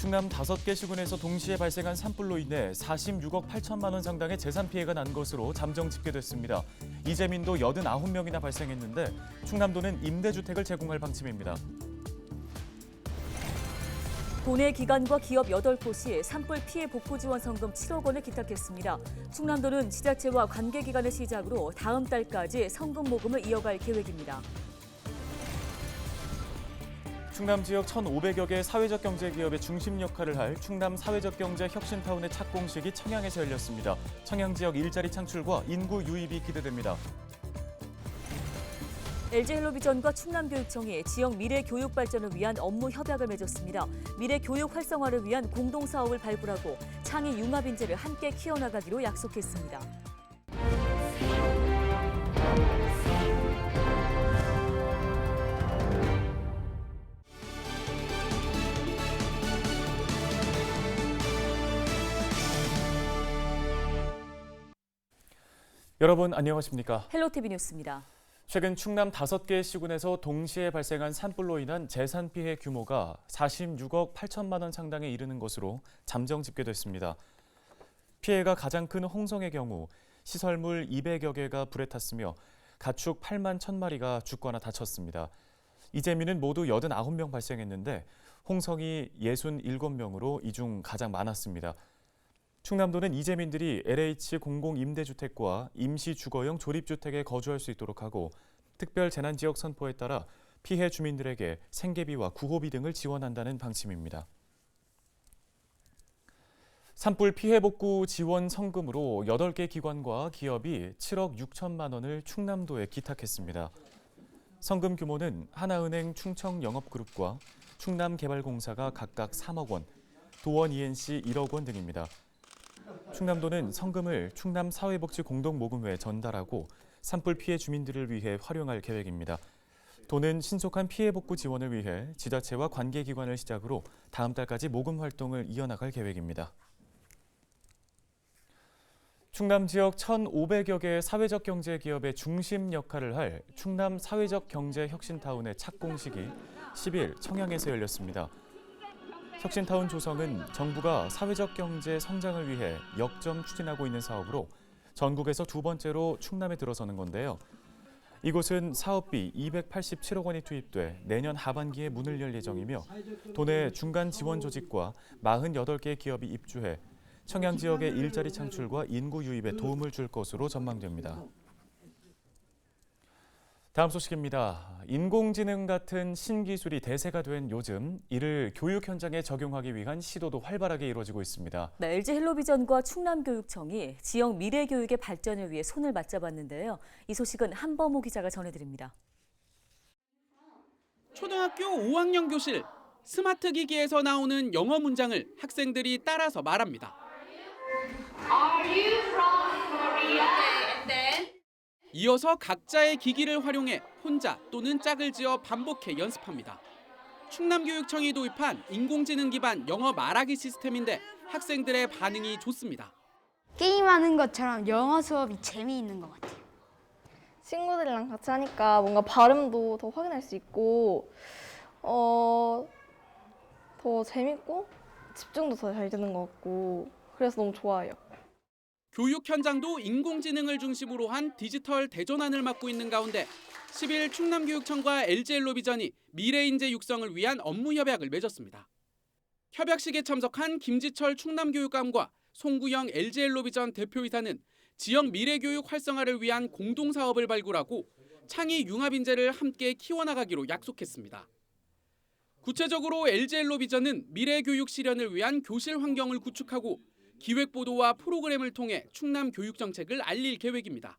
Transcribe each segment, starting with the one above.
충남 5개 시군에서 동시에 발생한 산불로 인해 46억 8천만 원 상당의 재산 피해가 난 것으로 잠정 집계됐습니다. 이재민도 89명이나 발생했는데 충남도는 임대주택을 제공할 방침입니다. 도내 기관과 기업 8곳이 산불 피해 복구 지원 성금 7억 원을 기탁했습니다. 충남도는 지자체와 관계기관을 시작으로 다음 달까지 성금 모금을 이어갈 계획입니다. 충남 지역 1,500여 개 사회적 경제 기업의 중심 역할을 할 충남 사회적 경제 혁신타운의 착공식이 청양에서 열렸습니다. 청양 지역 일자리 창출과 인구 유입이 기대됩니다. LG헬로비전과 충남교육청이 지역 미래 교육 발전을 위한 업무 협약을 맺었습니다. 미래 교육 활성화를 위한 공동 사업을 발굴하고 창의 융합 인재를 함께 키워나가기로 약속했습니다. 여러분 안녕하십니까? 헬로티비 뉴스입니다. 최근 충남 5개 시군에서 동시에 발생한 산불로 인한 재산 피해 규모가 46억 8천만 원 상당에 이르는 것으로 잠정 집계됐습니다. 피해가 가장 큰 홍성의 경우 시설물 200여 개가 불에 탔으며 가축 8만 1,000마리가 죽거나 다쳤습니다. 이재민은 모두 89명 발생했는데 홍성이 67명으로 이 중 가장 많았습니다. 충남도는 이재민들이 LH 공공임대주택과 임시주거용 조립주택에 거주할 수 있도록 하고 특별 재난지역 선포에 따라 피해 주민들에게 생계비와 구호비 등을 지원한다는 방침입니다. 산불 피해 복구 지원 성금으로 8개 기관과 기업이 7억 6천만 원을 충남도에 기탁했습니다. 성금 규모는 하나은행 충청영업그룹과 충남개발공사가 각각 3억 원, 도원 ENC 1억 원 등입니다. 충남도는 성금을 충남사회복지공동모금회에 전달하고 산불 피해 주민들을 위해 활용할 계획입니다. 도는 신속한 피해 복구 지원을 위해 지자체와 관계기관을 시작으로 다음 달까지 모금 활동을 이어나갈 계획입니다. 충남 지역 1,500여 개의 사회적 경제 기업의 중심 역할을 할 충남 사회적 경제 혁신타운의 착공식이 10일 청양에서 열렸습니다. 혁신타운 조성은 정부가 사회적 경제 성장을 위해 역점 추진하고 있는 사업으로 전국에서 두 번째로 충남에 들어서는 건데요. 이곳은 사업비 287억 원이 투입돼 내년 하반기에 문을 열 예정이며 도내 중간 지원 조직과 48개 기업이 입주해 청양 지역의 일자리 창출과 인구 유입에 도움을 줄 것으로 전망됩니다. 다음 소식입니다. 인공지능 같은 신기술이 대세가 된 요즘 이를 교육 현장에 적용하기 위한 시도도 활발하게 이루어지고 있습니다. 네, LG헬로비전과 충남교육청이 지역 미래 교육의 발전을 위해 손을 맞잡았는데요. 이 소식은 한범호 기자가 전해드립니다. 초등학교 5학년 교실, 스마트 기기에서 나오는 영어 문장을 학생들이 따라서 말합니다. Are you from Korea? And then? 이어서 각자의 기기를 활용해 혼자 또는 짝을 지어 반복해 연습합니다. 충남교육청이 도입한 인공지능 기반 영어 말하기 시스템인데 학생들의 반응이 좋습니다. 게임하는 것처럼 영어 수업이 재미있는 것 같아요. 친구들이랑 같이 하니까 뭔가 발음도 더 확인할 수 있고 더 재밌고 집중도 더 잘 되는 것 같고 그래서 너무 좋아요. 교육 현장도 인공지능을 중심으로 한 디지털 대전환을 맡고 있는 가운데 10일 충남교육청과 LG헬로비전이 미래인재 육성을 위한 업무 협약을 맺었습니다. 협약식에 참석한 김지철 충남교육감과 송구영 LG헬로비전 대표이사는 지역 미래교육 활성화를 위한 공동사업을 발굴하고 창의 융합 인재를 함께 키워나가기로 약속했습니다. 구체적으로 LG헬로비전은 미래교육 실현을 위한 교실 환경을 구축하고 기획보도와 프로그램을 통해 충남 교육 정책을 알릴 계획입니다.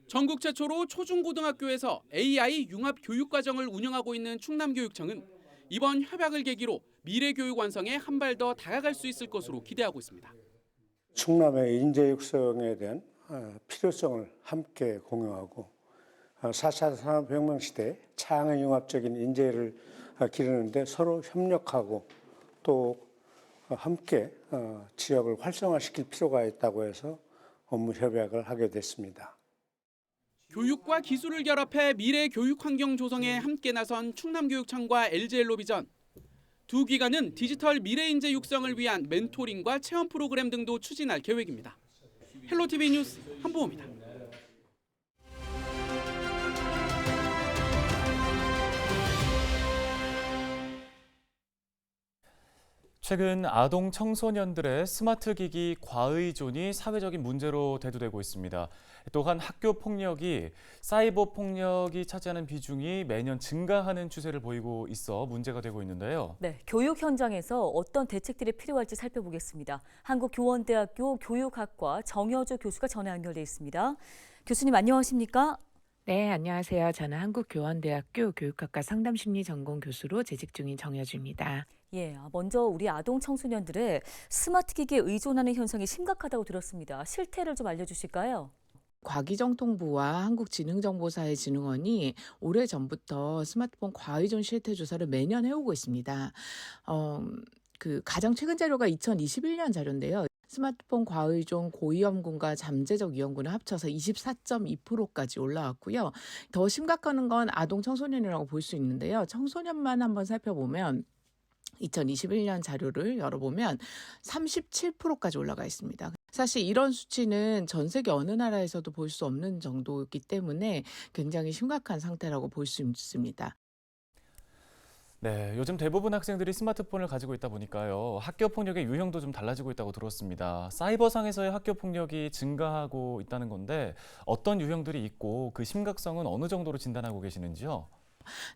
전국 최초로 초중고등학교에서 AI 융합 교육과정을 운영하고 있는 충남교육청은 이번 협약을 계기로 미래교육 완성에 한 발 더 다가갈 수 있을 것으로 기대하고 있습니다. 충남의 인재 육성에 대한 필요성을 함께 공유하고 4차 산업혁명 시대 창의 융합적인 인재를 기르는 데 서로 협력하고 또 함께 지역을 활성화시킬 필요가 있다고 해서 업무 협약을 하게 됐습니다. 교육과 기술을 결합해 미래 교육 환경 조성에 함께 나선 충남교육청과 LG헬로비전. 두 기관은 디지털 미래인재 육성을 위한 멘토링과 체험 프로그램 등도 추진할 계획입니다. 헬로티비 뉴스 한보호입니다. 최근 아동 청소년들의 스마트 기기 과의존이 사회적인 문제로 대두되고 있습니다. 또한 학교 폭력이 사이버 폭력이 차지하는 비중이 매년 증가하는 추세를 보이고 있어 문제가 되고 있는데요. 네, 교육 현장에서 어떤 대책들이 필요할지 살펴보겠습니다. 한국교원대학교 교육학과 정여주 교수가 전화 연결돼 있습니다. 교수님 안녕하십니까? 네, 안녕하세요. 저는 한국교원대학교 교육학과 상담심리 전공 교수로 재직 중인 정여주입니다. 예, 먼저 우리 아동 청소년들의 스마트 기기에 의존하는 현상이 심각하다고 들었습니다. 실태를 좀 알려주실까요? 과기정통부와 한국지능정보사회진흥원이 오래전부터 스마트폰 과의존 실태 조사를 매년 해오고 있습니다. 가장 최근 자료가 2021년 자료인데요. 스마트폰 과의존 고위험군과 잠재적 위험군을 합쳐서 24.2%까지 올라왔고요. 더 심각한 건 아동 청소년이라고 볼 수 있는데요. 청소년만 한번 살펴보면 2021년 자료를 열어보면 37%까지 올라가 있습니다. 사실 이런 수치는 전 세계 어느 나라에서도 볼 수 없는 정도이기 때문에 굉장히 심각한 상태라고 볼 수 있습니다. 네, 요즘 대부분 학생들이 스마트폰을 가지고 있다 보니까요. 학교 폭력의 유형도 좀 달라지고 있다고 들었습니다. 사이버상에서의 학교 폭력이 증가하고 있다는 건데 어떤 유형들이 있고 그 심각성은 어느 정도로 진단하고 계시는지요?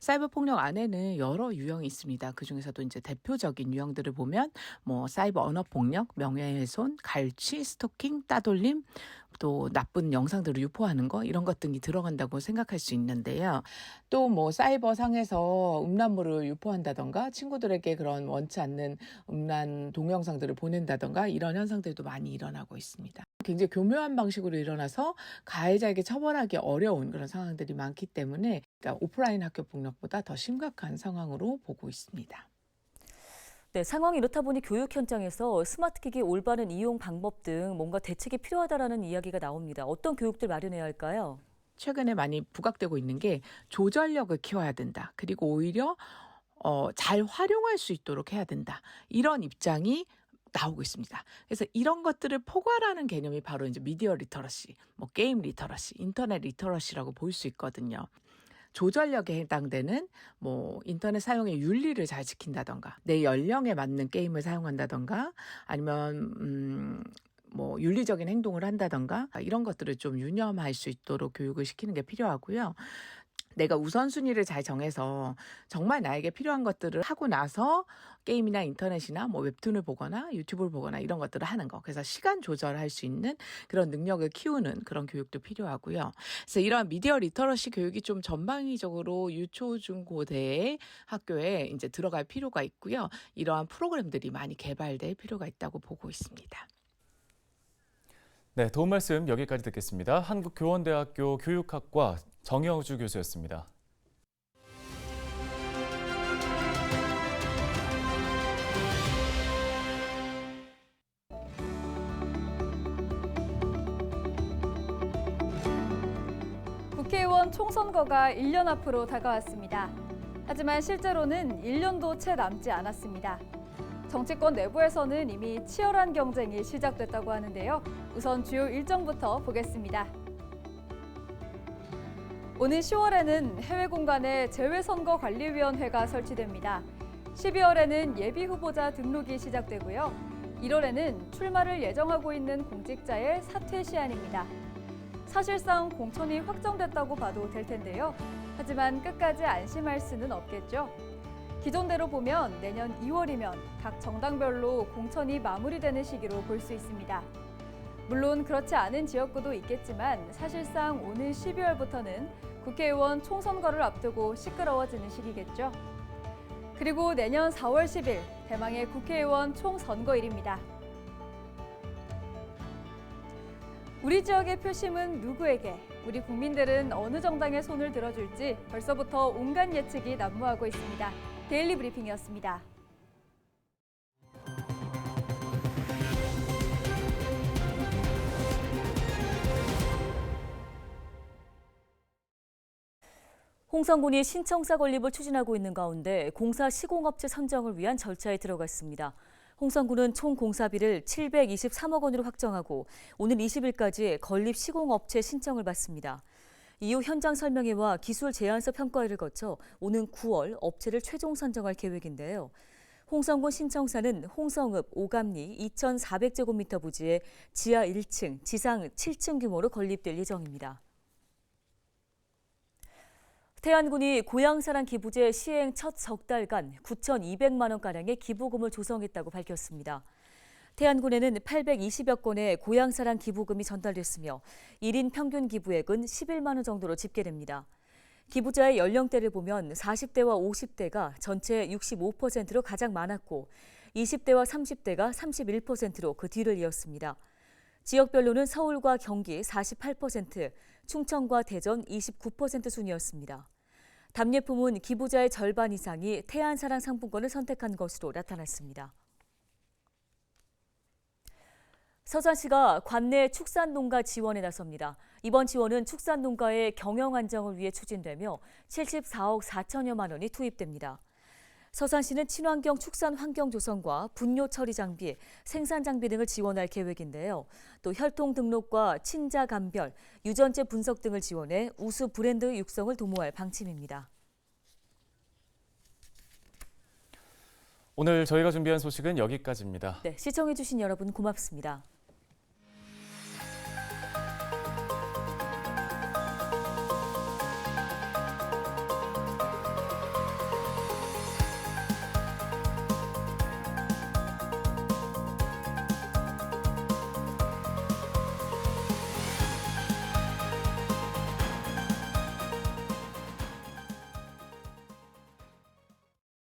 사이버 폭력 안에는 여러 유형이 있습니다. 그중에서도 이제 대표적인 유형들을 보면 사이버 언어 폭력, 명예훼손, 갈취, 스토킹, 따돌림, 또 나쁜 영상들을 유포하는 거 이런 것 등이 들어간다고 생각할 수 있는데요. 또 사이버 상에서 음란물을 유포한다던가 친구들에게 그런 원치 않는 음란 동영상들을 보낸다던가 이런 현상들도 많이 일어나고 있습니다. 굉장히 교묘한 방식으로 일어나서 가해자에게 처벌하기 어려운 그런 상황들이 많기 때문에 오프라인 학교 폭력보다 더 심각한 상황으로 보고 있습니다. 네, 상황이 이렇다 보니 교육 현장에서 스마트 기기 올바른 이용 방법 등 뭔가 대책이 필요하다라는 이야기가 나옵니다. 어떤 교육들 마련해야 할까요? 최근에 많이 부각되고 있는 게 조절력을 키워야 된다. 그리고 오히려 잘 활용할 수 있도록 해야 된다. 이런 입장이 나오고 있습니다. 그래서 이런 것들을 포괄하는 개념이 바로 이제 미디어 리터러시, 게임 리터러시, 인터넷 리터러시라고 볼 수 있거든요. 조절력에 해당되는 인터넷 사용의 윤리를 잘 지킨다던가 내 연령에 맞는 게임을 사용한다던가 아니면 윤리적인 행동을 한다던가 이런 것들을 좀 유념할 수 있도록 교육을 시키는 게 필요하고요. 내가 우선순위를 잘 정해서 정말 나에게 필요한 것들을 하고 나서 게임이나 인터넷이나 웹툰을 보거나 유튜브를 보거나 이런 것들을 하는 거. 그래서 시간 조절할 수 있는 그런 능력을 키우는 그런 교육도 필요하고요. 그래서 이러한 미디어 리터러시 교육이 좀 전방위적으로 유초, 중, 고대 학교에 이제 들어갈 필요가 있고요. 이러한 프로그램들이 많이 개발될 필요가 있다고 보고 있습니다. 네, 도움 말씀 여기까지 듣겠습니다. 한국교원대학교 교육학과 정여주 교수였습니다. 국회의원 총선거가 1년 앞으로 다가왔습니다. 하지만 실제로는 1년도 채 남지 않았습니다. 정치권 내부에서는 이미 치열한 경쟁이 시작됐다고 하는데요. 우선 주요 일정부터 보겠습니다. 오는 10월에는 해외 공간에 재외선거관리위원회가 설치됩니다. 12월에는 예비후보자 등록이 시작되고요. 1월에는 출마를 예정하고 있는 공직자의 사퇴 시한입니다. 사실상 공천이 확정됐다고 봐도 될 텐데요. 하지만 끝까지 안심할 수는 없겠죠. 기존대로 보면 내년 2월이면 각 정당별로 공천이 마무리되는 시기로 볼 수 있습니다. 물론 그렇지 않은 지역구도 있겠지만 사실상 오는 12월부터는 국회의원 총선거를 앞두고 시끄러워지는 시기겠죠. 그리고 내년 4월 10일 대망의 국회의원 총선거일입니다. 우리 지역의 표심은 누구에게, 우리 국민들은 어느 정당의 손을 들어줄지 벌써부터 온갖 예측이 난무하고 있습니다. 데일리 브리핑이었습니다. 홍성군이 신청사 건립을 추진하고 있는 가운데 공사 시공업체 선정을 위한 절차에 들어갔습니다. 홍성군은 총 공사비를 723억 원으로 확정하고 오늘 20일까지 건립 시공업체 신청을 받습니다. 이후 현장 설명회와 기술 제안서 평가회를 거쳐 오는 9월 업체를 최종 선정할 계획인데요. 홍성군 신청사는 홍성읍 오감리 2,400제곱미터 부지에 지하 1층, 지상 7층 규모로 건립될 예정입니다. 태안군이 고향사랑 기부제 시행 첫 석 달간 9,200만 원가량의 기부금을 조성했다고 밝혔습니다. 태안군에는 820여 건의 고향사랑 기부금이 전달됐으며 1인 평균 기부액은 11만 원 정도로 집계됩니다. 기부자의 연령대를 보면 40대와 50대가 전체 65%로 가장 많았고 20대와 30대가 31%로 그 뒤를 이었습니다. 지역별로는 서울과 경기 48%, 충청과 대전 29% 순이었습니다. 답례품은 기부자의 절반 이상이 태안사랑 상품권을 선택한 것으로 나타났습니다. 서산시가 관내 축산농가 지원에 나섭니다. 이번 지원은 축산농가의 경영 안정을 위해 추진되며 74억 4천여만 원이 투입됩니다. 서산시는 친환경 축산 환경 조성과 분뇨 처리 장비, 생산 장비 등을 지원할 계획인데요. 또 혈통 등록과 친자 감별, 유전체 분석 등을 지원해 우수 브랜드 육성을 도모할 방침입니다. 오늘 저희가 준비한 소식은 여기까지입니다. 네, 시청해주신 여러분 고맙습니다.